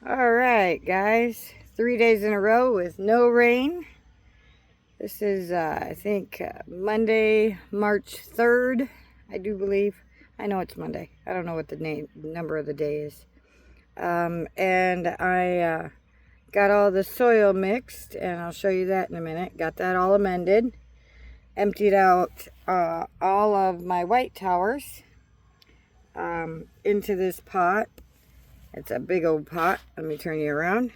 All right, guys. 3 days in a row with no rain. This is, I think, Monday, March 3rd, I do believe. I know it's Monday. I don't know what the number of the day is. And I got all the soil mixed, and I'll show you that in a minute. Got that all amended. Emptied out all of my white towers into this pot. It's a big old pot. Let me turn you around.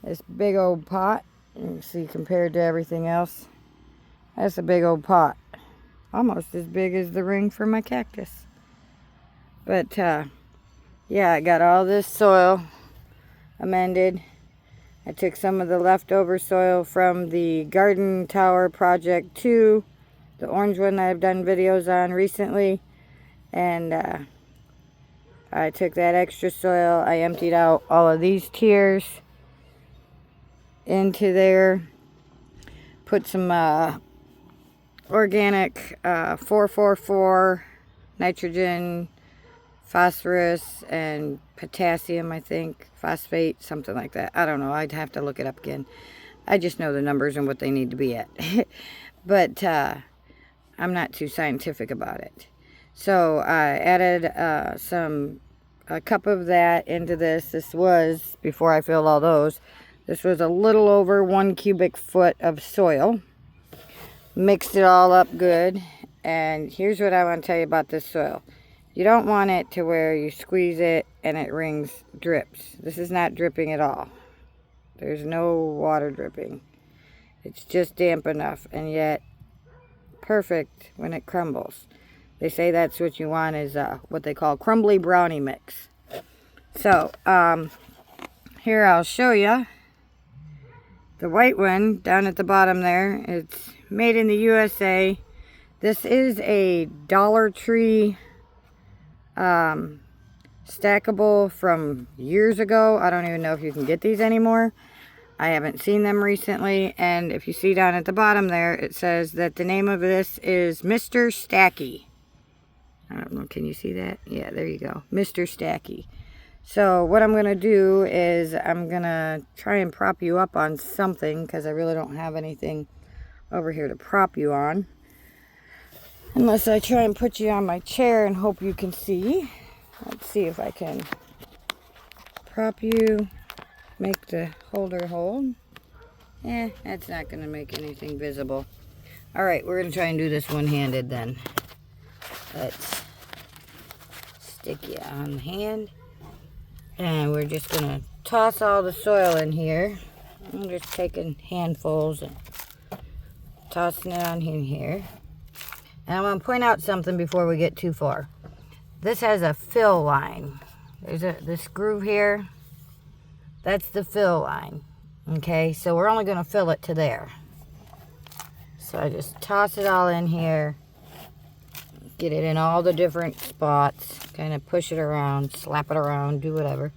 This big old pot. You can see compared to everything else. That's a big old pot. Almost as big as the ring for my cactus. But yeah, I got all this soil amended. I took some of the leftover soil from the garden tower project 2, the orange one that I've done videos on recently, and I took that extra soil. I emptied out all of these tiers into there, put some organic 444 nitrogen, phosphorus, and potassium, I think, phosphate, something like that. I don't know. I'd have to look it up again. I just know the numbers and what they need to be at. But I'm not too scientific about it. So I added a cup of that into this. This was, before I filled all those, this was a little over 1 cubic foot of soil. Mixed it all up good. And here's what I want to tell you about this soil. You don't want it to where you squeeze it and it drips. This is not dripping at all. There's no water dripping. It's just damp enough, and yet perfect when it crumbles. They say that's what you want, is what they call crumbly brownie mix. So here I'll show you the white one down at the bottom there. It's made in the USA. This is a Dollar Tree stackable from years ago. I don't even know if you can get these anymore. I haven't seen them recently. And if you see down at the bottom there, it says that the name of this is Mr. Stacky. I don't know, can you see that? Yeah, there you go, Mr. Stacky. So what I'm going to do is I'm going to try and prop you up on something, because I really don't have anything over here to prop you on. Unless I try and put you on my chair and hope you can see. Let's see if I can prop you, make the holder hold. That's not going to make anything visible. Alright, we're going to try and do this one-handed then. Let's stick you on the hand. And we're just going to toss all the soil in here. I'm just taking handfuls and tossing it on in here. And I'm going to point out something before we get too far. This has a fill line. There's this groove here. That's the fill line. Okay, so we're only going to fill it to there. So I just toss it all in here. Get it in all the different spots. Kind of push it around, slap it around, do whatever.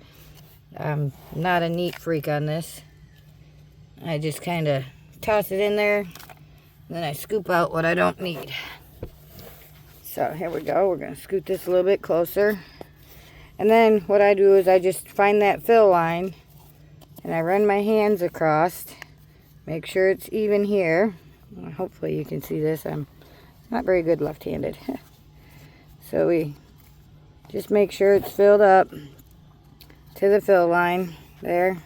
I'm not a neat freak on this. I just kind of toss it in there. Then I scoop out what I don't need. So here we go. We're going to scoot this a little bit closer. And then what I do is I just find that fill line. And I run my hands across. Make sure it's even here. Hopefully you can see this. I'm not very good left-handed. So we just make sure it's filled up to the fill line. There.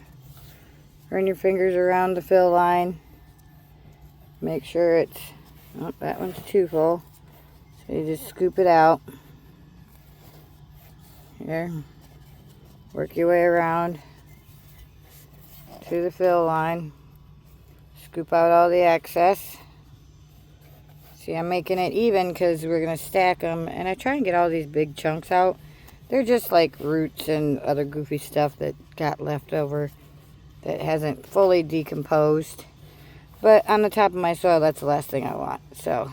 Run your fingers around the fill line. Make sure it's... Oh, that one's too full. So you just scoop it out. Here. Work your way around to the fill line. Scoop out all the excess. See, I'm making it even because we're going to stack them. And I try and get all these big chunks out. They're just like roots and other goofy stuff that got left over that hasn't fully decomposed. But on the top of my soil, that's the last thing I want. So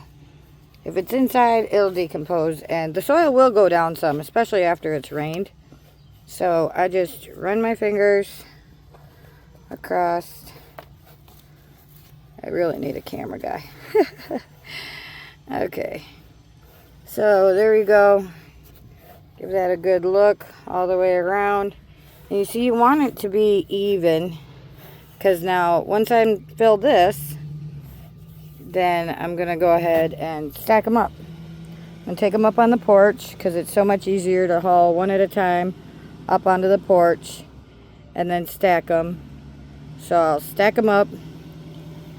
if it's inside, it'll decompose. And the soil will go down some, especially after it's rained. So I just run my fingers across. I really need a camera guy. Okay. So there we go. Give that a good look all the way around. You see, you want it to be even, because now once I fill this, then I'm gonna go ahead and stack them up and take them up on the porch, because it's so much easier to haul one at a time up onto the porch and then stack them. So I'll stack them up,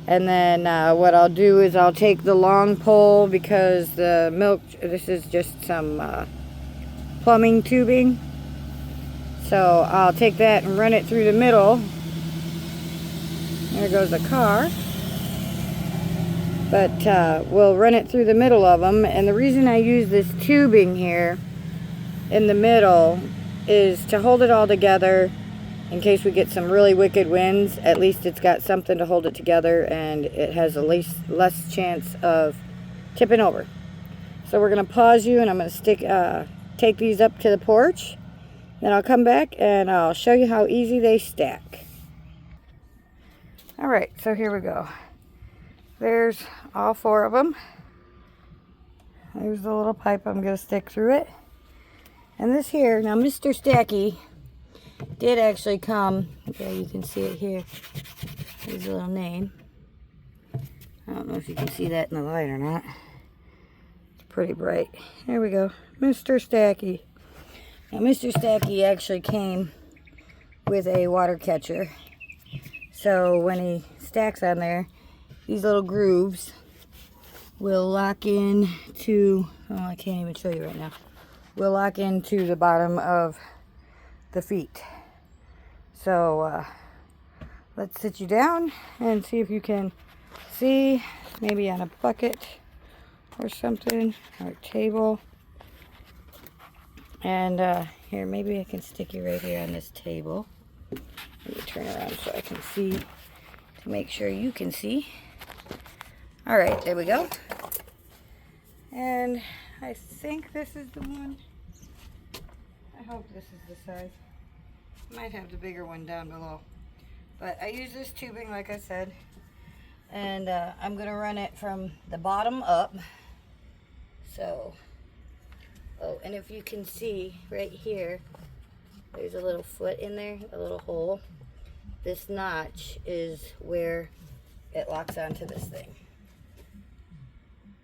and then what I'll do is I'll take the long pole, because the milk, this is just some plumbing tubing. So I'll take that and run it through the middle. There goes a car. But we'll run it through the middle of them. And the reason I use this tubing here in the middle is to hold it all together in case we get some really wicked winds. At least it's got something to hold it together, and it has at least less chance of tipping over. So we're going to pause you, and I'm going to take these up to the porch. Then I'll come back and I'll show you how easy they stack. Alright, so here we go. There's all 4 of them. There's the little pipe I'm going to stick through it. And this here, now Mr. Stacky did actually come. Okay, you can see it here. His little name. I don't know if you can see that in the light or not. It's pretty bright. There we go. Mr. Stacky. Now Mr. Stacky actually came with a water catcher. So when he stacks on there, these little grooves will lock in to, oh, I can't even show you right now. Will lock into the bottom of the feet. So let's sit you down and see if you can see, maybe on a bucket or something, or a table. And here, maybe I can stick you right here on this table. Let me turn around so I can see, to make sure you can see. Alright, there we go. And I think this is the one. I hope this is the size. Might have the bigger one down below. But I use this tubing, like I said. And I'm going to run it from the bottom up. So, oh, and if you can see right here, there's a little foot in there, a little hole. This notch is where it locks onto this thing.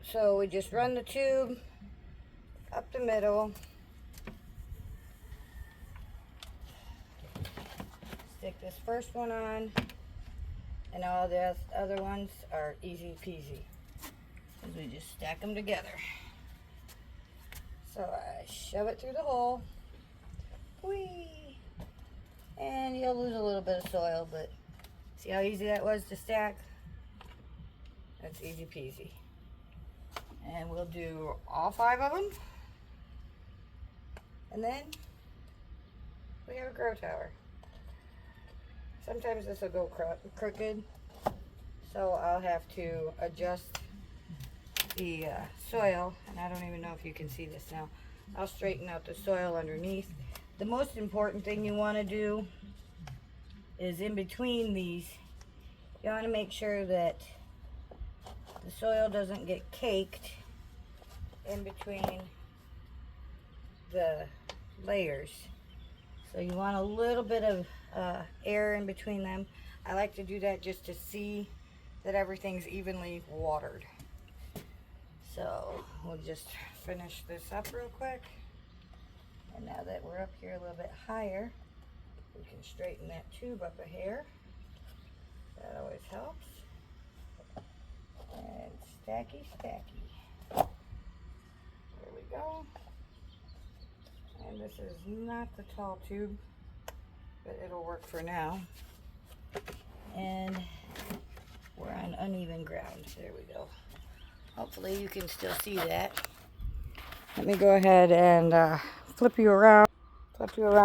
So we just run the tube up the middle, stick this first one on, and all the other ones are easy peasy, because we just stack them together. So I shove it through the hole, whee, and you'll lose a little bit of soil, but see how easy that was to stack? That's easy peasy. And we'll do all 5 of them. And then we have a grow tower. Sometimes this will go crooked, so I'll have to adjust the soil. And I don't even know if you can see this now. I'll straighten out the soil underneath. The most important thing you want to do is in between these, you want to make sure that the soil doesn't get caked in between the layers. So you want a little bit of air in between them. I like to do that just to see that everything's evenly watered. So we'll just finish this up real quick. And now that we're up here a little bit higher, we can straighten that tube up a hair. That always helps. And stacky, stacky. There we go. And this is not the tall tube, but it'll work for now. And we're on uneven ground. There we go. Hopefully you can still see that. Let me go ahead and flip you around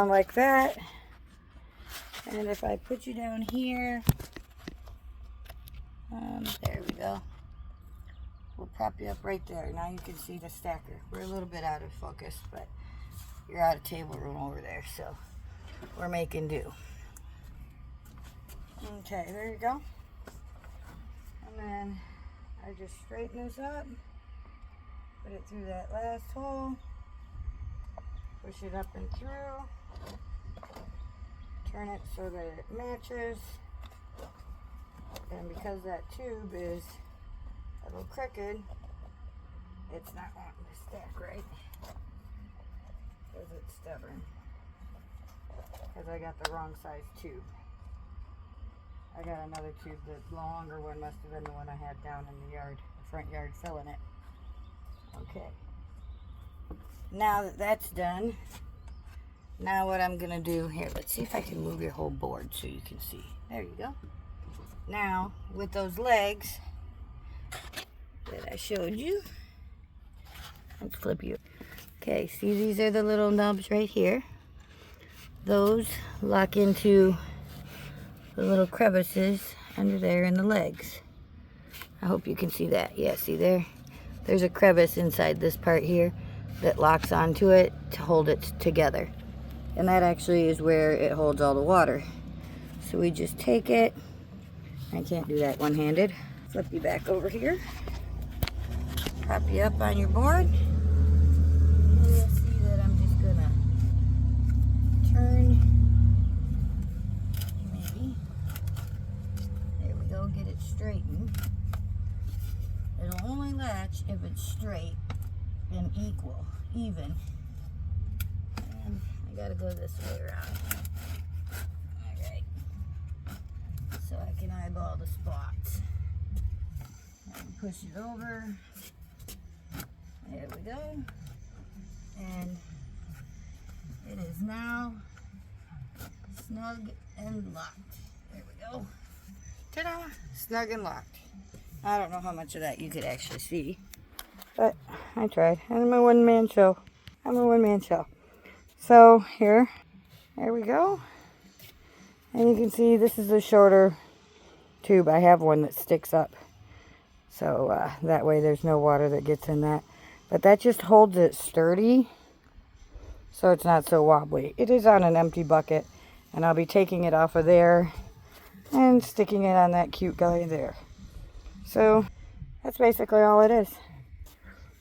like that. And if I put you down here, there we go. We'll prop you up right there. Now you can see the stacker. We're a little bit out of focus, but you're out of table room over there, so we're making do. Okay, there you go. And then I just straighten this up, put it through that last hole, push it up and through, turn it so that it matches. And because that tube is a little crooked, it's not wanting to stack right. Because it's stubborn. Because I got the wrong size tube. I got another tube, the longer one must have been the one I had down in the yard, the front yard, filling it. Okay. Now that that's done, now what I'm gonna do here, let's see if I can move your whole board so you can see. There you go. Now, with those legs that I showed you, let's flip you. Okay, see these are the little nubs right here. Those lock into the little crevices under there in the legs. I hope you can see that. Yeah, see there? There's a crevice inside this part here that locks onto it to hold it together. And that actually is where it holds all the water. So we just take it. I can't do that one-handed. Flip you back over here. Prop you up on your board. And you'll see that I'm just gonna turn. Maybe. There we go, get it straightened. It'll only latch if it's straight and equal, even. And I gotta go this way around. Alright. So I can eyeball the spots. And push it over. There we go. And it is now snug and locked. There we go. Ta-da! Snug and locked. I don't know how much of that you could actually see, but I tried. I'm a one-man show. I'm a one-man show. So here we go. And you can see this is a shorter tube. I have one that sticks up. So that way there's no water that gets in that. But that just holds it sturdy, so it's not so wobbly. It is on an empty bucket, and I'll be taking it off of there and sticking it on that cute guy there. So that's basically all it is.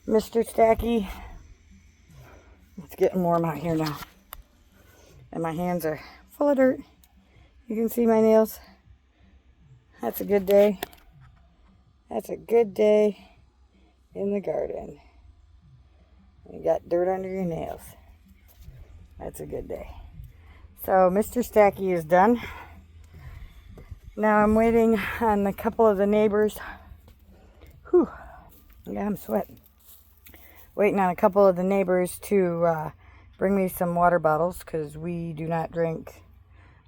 Mr. Stacky. It's getting warm out here now. And my hands are full of dirt. You can see my nails. That's a good day. That's a good day in the garden. You got dirt under your nails. That's a good day. So Mr. Stacky is done. Now I'm waiting on a couple of the neighbors. Whew. Yeah, I'm sweating. Waiting on a couple of the neighbors to bring me some water bottles, because we do not drink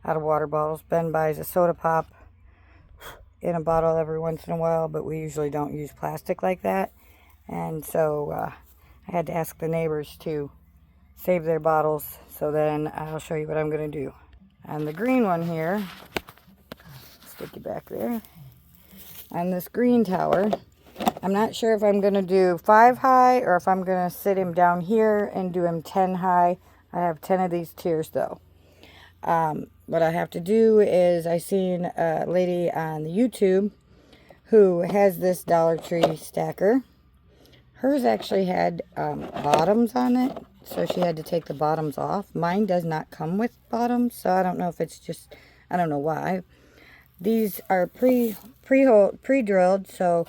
out of water bottles. Ben buys a soda pop in a bottle every once in a while, but we usually don't use plastic like that. And so I had to ask the neighbors to save their bottles, so then I'll show you what I'm going to do. On the green one here, stick you back there. On this green tower, I'm not sure if I'm going to do 5 high or if I'm going to sit him down here and do him 10 high. I have 10 of these tiers though. What I have to do is, I seen a lady on the YouTube who has this Dollar Tree stacker. Hers actually had bottoms on it, so she had to take the bottoms off. Mine does not come with bottoms, so I don't know if it's just, I don't know why. These are pre-drilled, so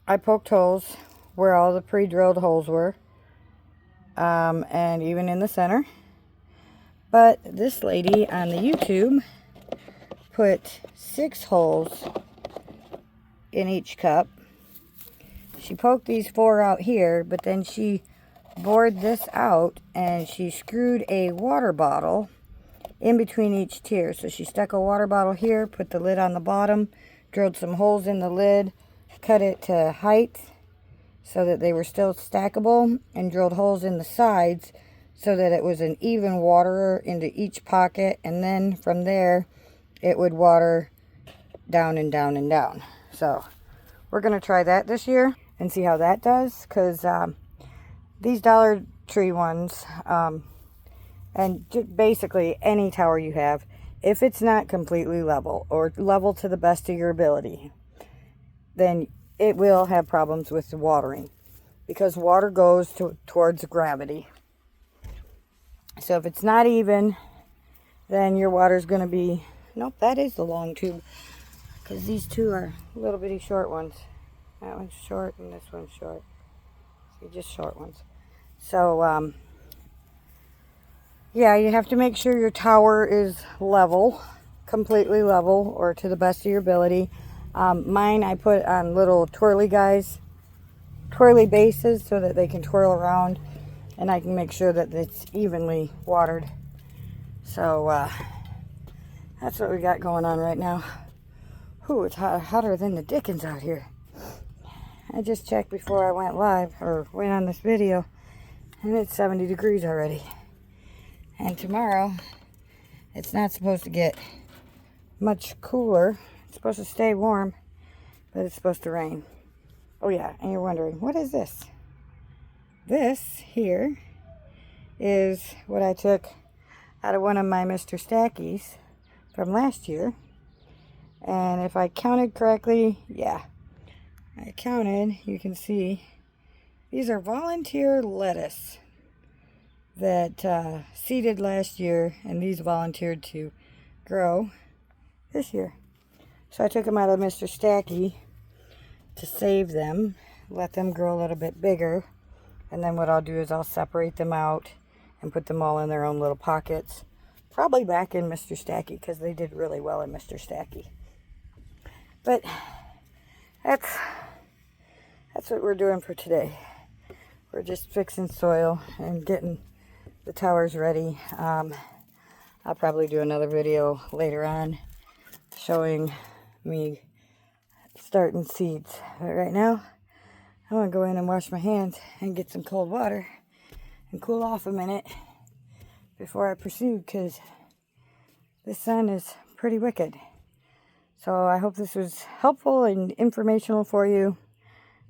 I poked holes where all the pre-drilled holes were, and even in the center. But this lady on the YouTube put 6 holes in each cup. She poked these 4 out here, but then she bored this out and she screwed a water bottle in between each tier. So she stuck a water bottle here, put the lid on the bottom, drilled some holes in the lid, cut it to height so that they were still stackable, and drilled holes in the sides so that it was an even water into each pocket, and then from there it would water down and down and down. So we're going to try that this year and see how that does, because these Dollar Tree ones, and basically any tower you have, if it's not completely level or level to the best of your ability, then it will have problems with the watering, because water goes towards gravity. So if it's not even, then your water's going to be, nope, that is the long tube, because these two are little bitty short ones. That one's short and this one's short. See, just short ones. So, yeah, you have to make sure your tower is level, completely level, or to the best of your ability. Mine I put on little twirly bases so that they can twirl around, and I can make sure that it's evenly watered. So that's what we got going on right now. Ooh, it's hotter than the dickens out here. I just checked before I went live, or went on this video, and it's 70 degrees already. And tomorrow, it's not supposed to get much cooler. It's supposed to stay warm, but it's supposed to rain. Oh yeah, and you're wondering, what is this? This here is what I took out of one of my Mr. Stackies from last year. And if I counted correctly, yeah, I counted, you can see, these are volunteer lettuce that seeded last year, and these volunteered to grow this year. So I took them out of Mr. Stacky to save them, let them grow a little bit bigger, and then what I'll do is I'll separate them out and put them all in their own little pockets, probably back in Mr. Stacky, because they did really well in Mr. Stacky. But that's what we're doing for today. We're just fixing soil and getting the towers ready. I'll probably do another video later on showing me starting seeds. But right now, I want to go in and wash my hands and get some cold water and cool off a minute before I proceed, because this sun is pretty wicked. So I hope this was helpful and informational for you.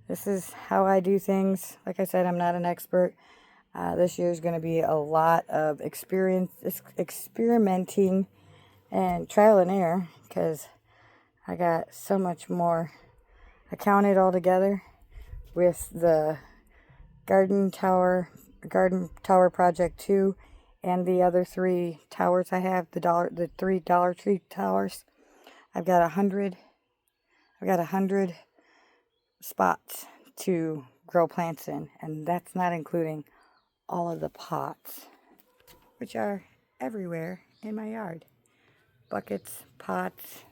This is how I do things. Like I said, I'm not an expert. This year is going to be a lot of experimenting and trial and error, because I got so much more. I counted all together with the Garden Tower Project 2 and the other 3 towers I have, the 3 Dollar Tree towers. I've got 100 spots to grow plants in, and that's not including all of the pots, which are everywhere in my yard. Buckets, pots,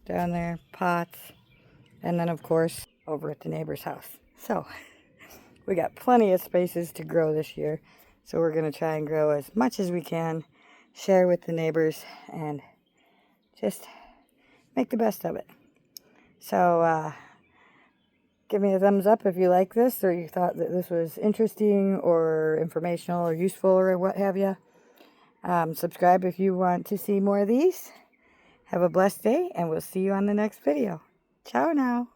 down there, pots, and then of course over at the neighbor's house. So we got plenty of spaces to grow this year, so we're going to try and grow as much as we can, share with the neighbors, and just make the best of it. So give me a thumbs up if you like this, or you thought that this was interesting or informational or useful or what have you. Subscribe if you want to see more of these. Have a blessed day, and we'll see you on the next video. Ciao now.